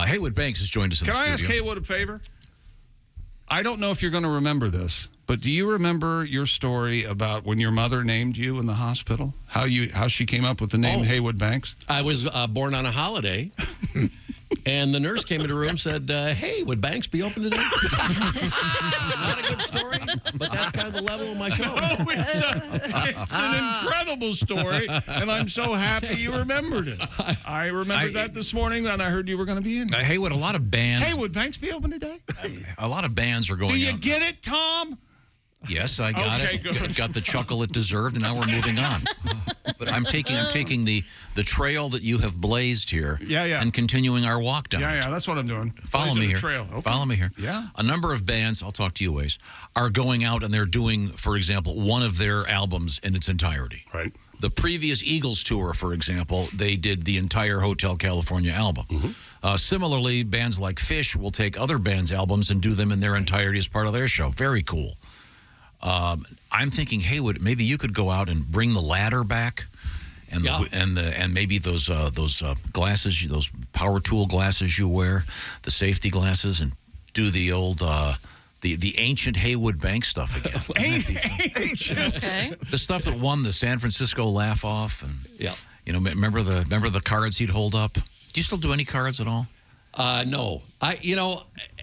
Heywood Banks has joined us in the studio. Can I ask Heywood a favor? I don't know if you're going to remember this, but do you remember your story about when your mother named you in the hospital? How she came up with the name Heywood Banks? I was born on a holiday, and the nurse came into the room and said, hey, would Banks be open today? Not a good story, but that's kind of the level of my show. Oh, it's an incredible story, and I'm so happy you remembered it. I remembered that this morning, and I heard you were going to be in. Heywood, a lot of bands. Hey, would Banks be open today? A lot of bands are going. Do you get it, Tom? Yes, I got it. Good. Got the chuckle it deserved, and now we're moving on. But I'm taking the trail that you have blazed here, and continuing our walk down. Yeah, that's what I'm doing. Follow me here. Trail. Okay. Follow me here. Yeah. A number of bands, I'll talk to you ways, are going out and they're doing, for example, one of their albums in its entirety. Right. The previous Eagles tour, for example, they did the entire Hotel California album. Similarly, bands like Fish will take other bands' albums and do them in their entirety as part of their show. Very cool. I'm thinking, Heywood, maybe you could go out and bring the ladder back, and and maybe those glasses, those power tool glasses you wear, the safety glasses, and do the old the ancient Heywood Banks stuff again. Ancient. Okay. The stuff that won the San Francisco Laugh Off, and remember the cards he'd hold up. Do you still do any cards at all? No.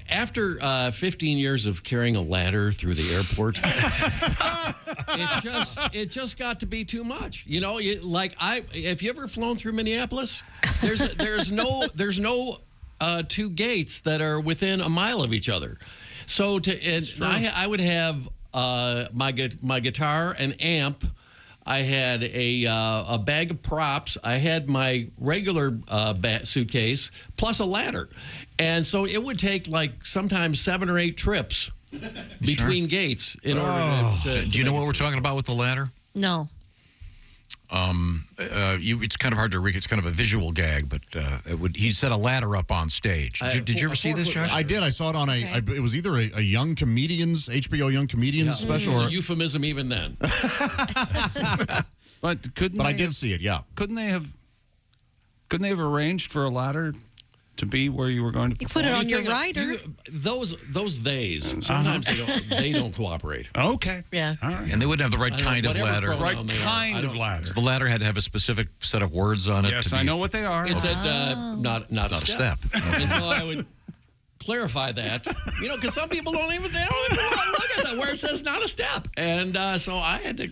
After 15 years of carrying a ladder through the airport, it just got to be too much. If you ever flown through Minneapolis, there's no two gates that are within a mile of each other. So I would have my guitar, an amp. I had a bag of props. I had my regular suitcase plus a ladder. And so it would take sometimes 7 or 8 trips between gates in order to Do you know what we're talking about with the ladder? No. It's kind of hard to read. It's kind of a visual gag, but he set a ladder up on stage. Did you ever see this, Josh? I did. I saw it on it was either a Young Comedians, HBO Young Comedians special. It was a euphemism even then. But I did see it, yeah. Couldn't they have arranged for a ladder to be where you were going to perform? You put it on your rider. Those days, sometimes they don't cooperate. Okay. Yeah. All right. And they wouldn't have the right kind of ladder. Right kind of ladder. The ladder had to have a specific set of words on it. Yes, I know what they are. It said not a step. And so I would clarify that, because some people don't even look at that where it says not a step. And so I had to,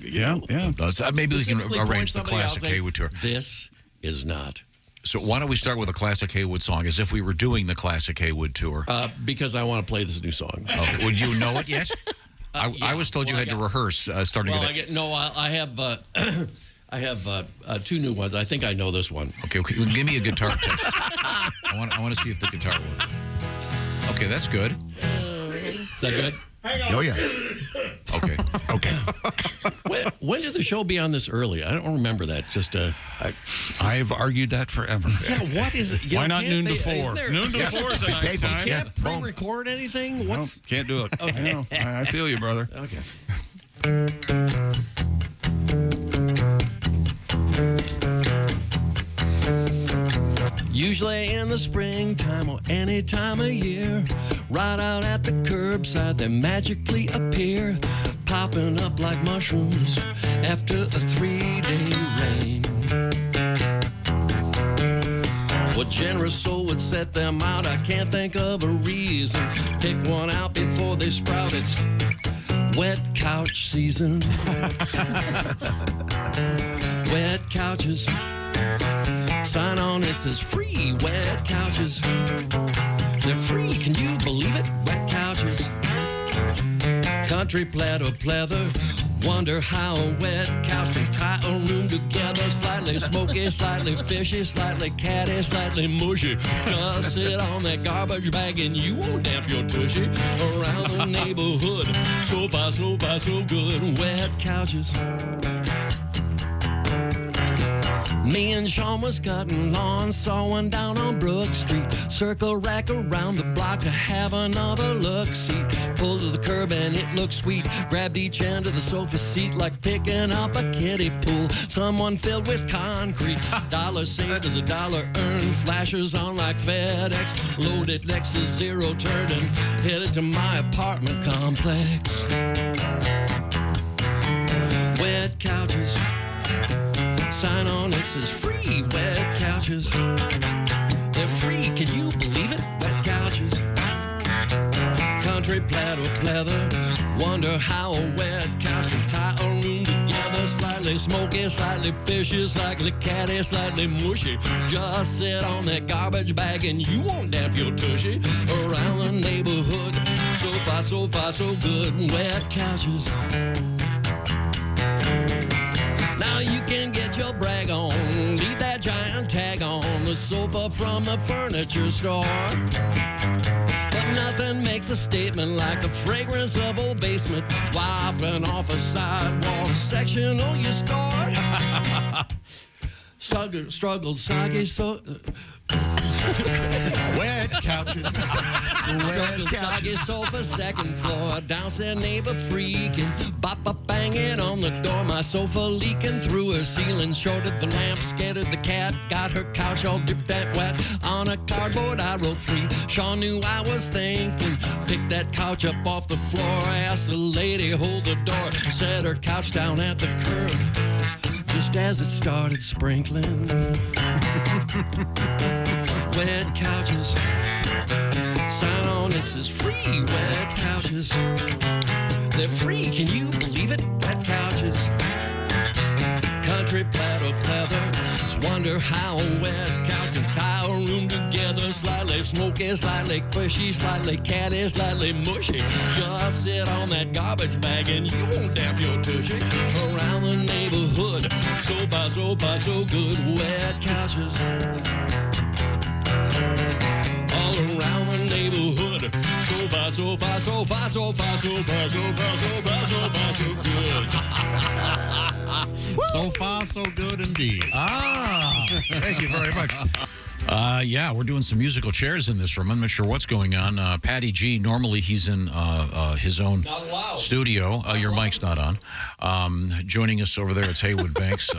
maybe we can arrange the classic Heywood tour. This is not. So why don't we start with a classic Heywood song, as if we were doing the classic Heywood tour? Because I want to play this new song. Okay. Would you know it yet? I was told you had to reherse starting. I have 2 new ones. I think I know this one. Okay. Give me a guitar test. I want to see if the guitar works. Okay, that's good. Is that good? Hang on. Oh, yeah. Okay. When did the show be on this early? I don't remember that. I've argued that forever. Yeah, what is it? Why not noon to 4? Noon to 4 is a nice time. Can't pre-record anything? Can't do it. Okay. I know. I feel you, brother. Okay. Usually in the springtime or any time of year, right out at the curbside they magically appear, popping up like mushrooms after a 3-day rain. What generous soul would set them out? I can't think of a reason. Pick one out before they sprout. It's wet couch season. Wet couches. Sign on, it says free wet couches. They're free, can you believe it? Wet couches. Country plaid or pleather. Wonder how a wet couch can tie a room together. Slightly smoky, slightly fishy, slightly catty, slightly mushy. Just sit on that garbage bag and you won't damp your tushy. Around the neighborhood, so far, so far, so good. Wet couches. Me and Sean was cutting lawns, saw one down on Brook Street. Circle rack around the block to have another look seat. Pulled to the curb and it looked sweet. Grabbed each end of the sofa seat like picking up a kiddie pool. Someone filled with concrete. Dollar saved is a dollar earned. Flashers on like FedEx. Loaded next to zero turn and headed to my apartment complex. Wet couches. Sign on it says free wet couches. They're free, can you believe it? Wet couches. Country plaid or pleather. Wonder how a wet couch can tie a room together. Slightly smoky, slightly fishy, slightly catty, slightly mushy. Just sit on that garbage bag and you won't damp your tushy. Around the neighborhood, so far, so far, so good. Wet couches. Now you can get your brag on. Leave that giant tag on the sofa from the furniture store. But nothing makes a statement like the fragrance of old basement wafting off a sidewalk section on your store. Struggled soggy so... Wet couches. Struggled soggy sofa, second floor. Downstairs neighbor freaking. Bop banging on the door. My sofa leaking through her ceiling. Shorted the lamp, scared the cat. Got her couch all dipped that wet. On a cardboard I wrote free. Sean knew I was thinking. Picked that couch up off the floor. Asked the lady hold the door. Set her couch down at the curb. Just as it started sprinkling. Wet couches. Sign on it says free wet couches. They're free, can you believe it? Wet couches. Country plaid or pleather. Just wonder how a wet couch can tie a room together. Slightly smoky, slightly fishy, slightly catty, slightly mushy. Just sit on that garbage bag and you won't damp your tushy. Around the neighborhood, so far, so far, so good. Wet couches. All around the neighborhood, so far, so far, so far, so far, so far, so far, so far, so far, so good. So far, so good indeed. Thank you very much. Yeah, we're doing some musical chairs in this room. I'm not sure what's going on. Patty G, normally he's in his own studio. Your mic's not on. Joining us over there, it's Heywood Banks.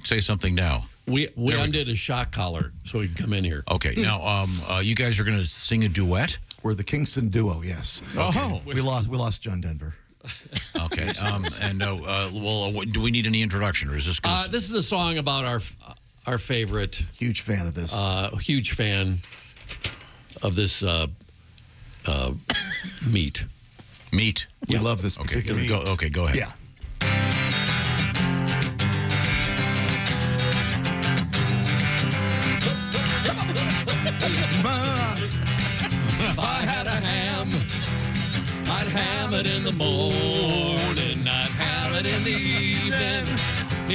Say something now. We undid his shock collar so he can come in here. Okay, now you guys are going to sing a duet? We're the Kingston duo, yes. Oh. We lost John Denver. Okay, do we need any introduction, or is this gonna... This is a song about our favorite. Huge fan of this. Huge fan of this meat. Meat? We love this particular. Go ahead. Yeah. If I had a ham, I'd ham it in the morning, I'd have it in the evening,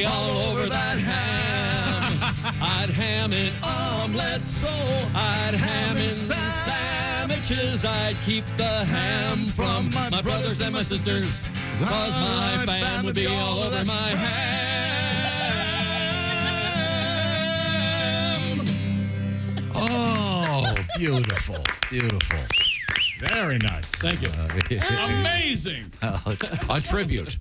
all over that ham. I'd ham it omelet, so I'd ham in sandwiches. I'd keep the ham from my brothers and my sisters, cause my fam would be all over my ham. Oh, beautiful, beautiful. Very nice. Thank you. Amazing. A tribute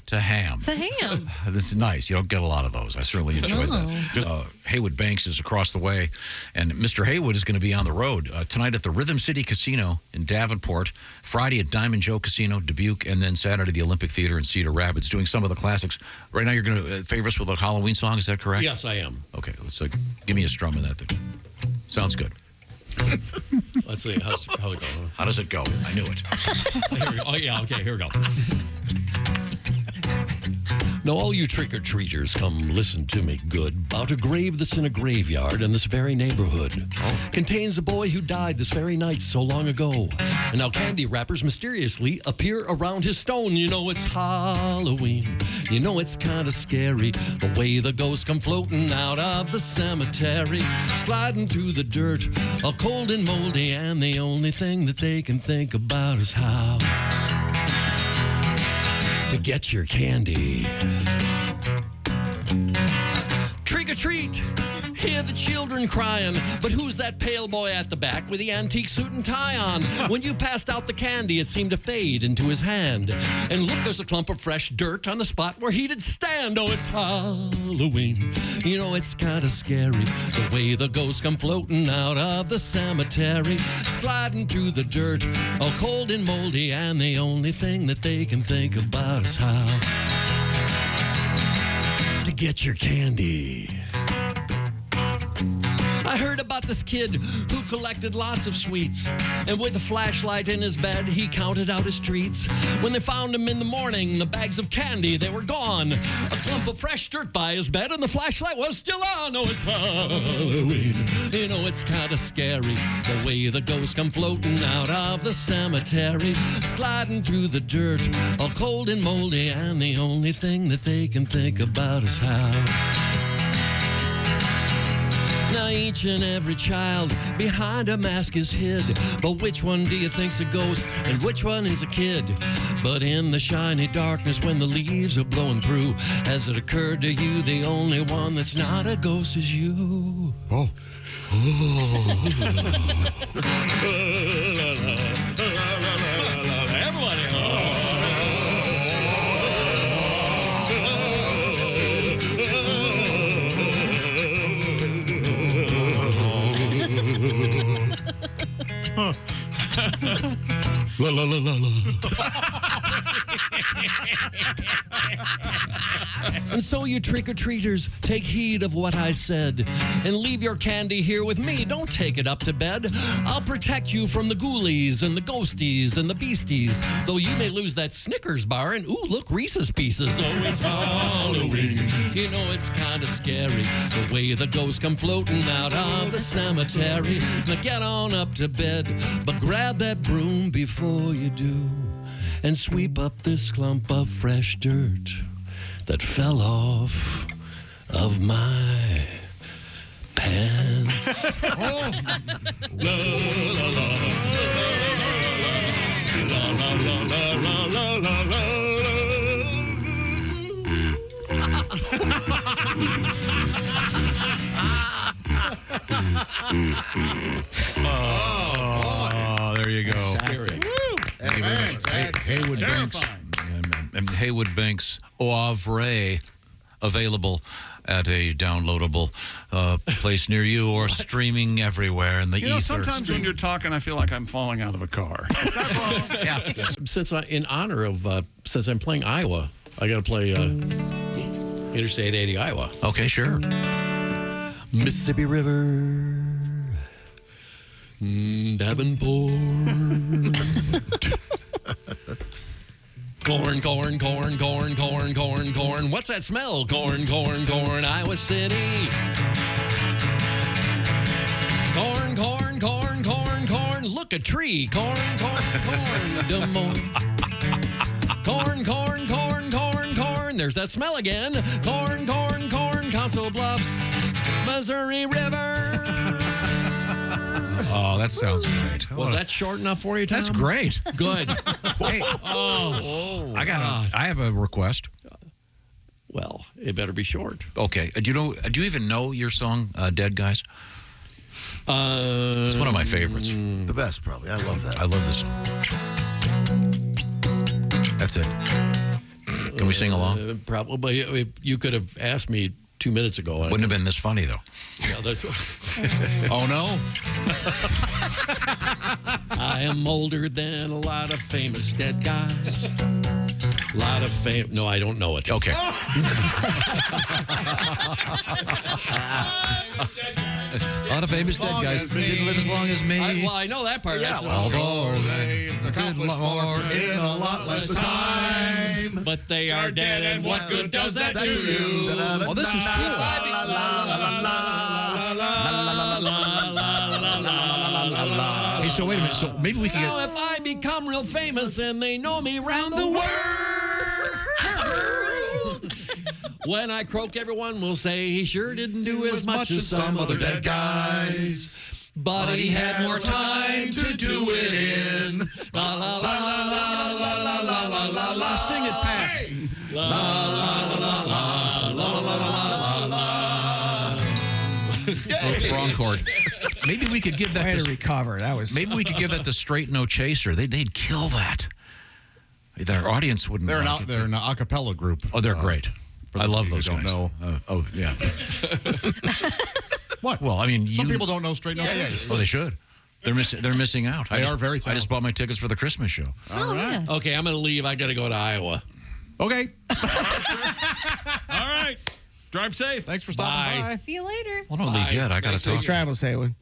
to ham. To ham. This is nice. You don't get a lot of those. I certainly enjoyed that. Heywood Banks is across the way, and Mr. Heywood is going to be on the road tonight at the Rhythm City Casino in Davenport, Friday at Diamond Joe Casino, Dubuque, and then Saturday the Olympic Theater in Cedar Rapids, doing some of the classics. Right now you're going to favor us with a Halloween song, is that correct? Yes, I am. Okay, let's give me a strum in that thing. Sounds good. Let's see. How's it going? How does it go? I knew it. Here we go. Oh, yeah, okay, here we go. Now, all you trick-or-treaters, come listen to me good. About a grave that's in a graveyard in this very neighborhood. Contains a boy who died this very night so long ago. And now candy wrappers mysteriously appear around his stone. You know it's Halloween. You know it's kind of scary. The way the ghosts come floating out of the cemetery. Sliding through the dirt, all cold and moldy. And the only thing that they can think about is how to get your candy. treat. Hear the children crying, but who's that pale boy at the back with the antique suit and tie on? When you passed out the candy, it seemed to fade into his hand. And look, there's a clump of fresh dirt on the spot where he did stand. Oh, it's Halloween. You know, it's kind of scary, the way the ghosts come floating out of the cemetery, sliding through the dirt, all cold and moldy, and the only thing that they can think about is how to get your candy. I heard about this kid who collected lots of sweets, and with a flashlight in his bed, he counted out his treats. When they found him in the morning, the bags of candy, they were gone. A clump of fresh dirt by his bed, and the flashlight was still on. Oh, it's Halloween. You know, it's kind of scary, the way the ghosts come floating out of the cemetery, sliding through the dirt, all cold and moldy, and the only thing that they can think about is how. Now each and every child behind a mask is hid, but which one do you think's a ghost and which one is a kid? But in the shiny darkness when the leaves are blowing through, has it occurred to you the only one that's not a ghost is you? Oh. Everybody. La la la la la. And so you trick-or-treaters, take heed of what I said, and leave your candy here with me. Don't take it up to bed. I'll protect you from the ghoulies and the ghosties and the beasties, though you may lose that Snickers bar and, ooh, look, Reese's Pieces. Oh, it's Halloween. You know, it's kind of scary, the way the ghosts come floating out of the cemetery. Now get on up to bed, but grab that broom before you do, and sweep up this clump of fresh dirt that fell off of my pants. Oh. La, la, la, la, la, la, la, la. Oh, there you go. Heywood Banks. And Heywood Banks Oeuvre available at a downloadable place near you or streaming everywhere in the ether. You know, sometimes when you're talking, I feel like I'm falling out of a car. Is that wrong? Yeah. Since in honor of since I'm playing Iowa, I got to play Interstate 80 Iowa. Okay, sure. Mississippi River, Davenport. Corn, corn, corn, corn, corn, corn, corn. What's that smell? Corn, corn, corn, Iowa City. Corn, corn, corn, corn, corn. Look, a tree. Corn, corn, corn, Des Moines. Corn, corn, corn, corn, corn. There's that smell again. Corn, corn, corn, Council Bluffs, Missouri River. Oh, that sounds great. Was that short enough for you, Tom? That's great. Good. Hey, I have a request. Well, it better be short. Okay. Do you even know your song, Dead Guys? It's one of my favorites. The best, probably. I love that. I love this song. That's it. Can we sing along? Probably. You could have asked me 2 minutes ago. Wouldn't have been this funny, though. Yeah, that's, Oh, no? I am older than a lot of famous dead guys. A lot of fame. No, I don't know it. Okay. A lot of famous dead guys didn't live as long as me. I know that part. Yeah, That's well, Although they accomplished more in a lot less time. but they are dead, and what good does that do you? Oh, this is cool. Hey, so wait a minute. So maybe we can Now, get... if I become real famous and they know me round the world, when I croak, everyone will say he sure didn't do as much as some other dead guys. but he had more time to do it in. La la la la la la la la la la la. Sing it, Pat. La la la la la la la la la la. Wrong chord. Maybe we could give that Way to to recover. That was. Maybe we could give that to Straight No Chaser. They'd kill that. Their audience wouldn't. They're like it. an a cappella group. Oh, they're great. For I those love of you those who guys. don't know. Yeah. What? Well, I mean, Some people don't know Straight No Chaser. Oh, they should. They're missing out. They are very I just talented. bought my tickets for the Christmas show. All right. Okay, I'm going to leave. I got to go to Iowa. Okay. All right. Drive safe. Thanks for stopping Bye. by. See you later. Well, don't leave yet. I got to Safe talk. travels, Heywood.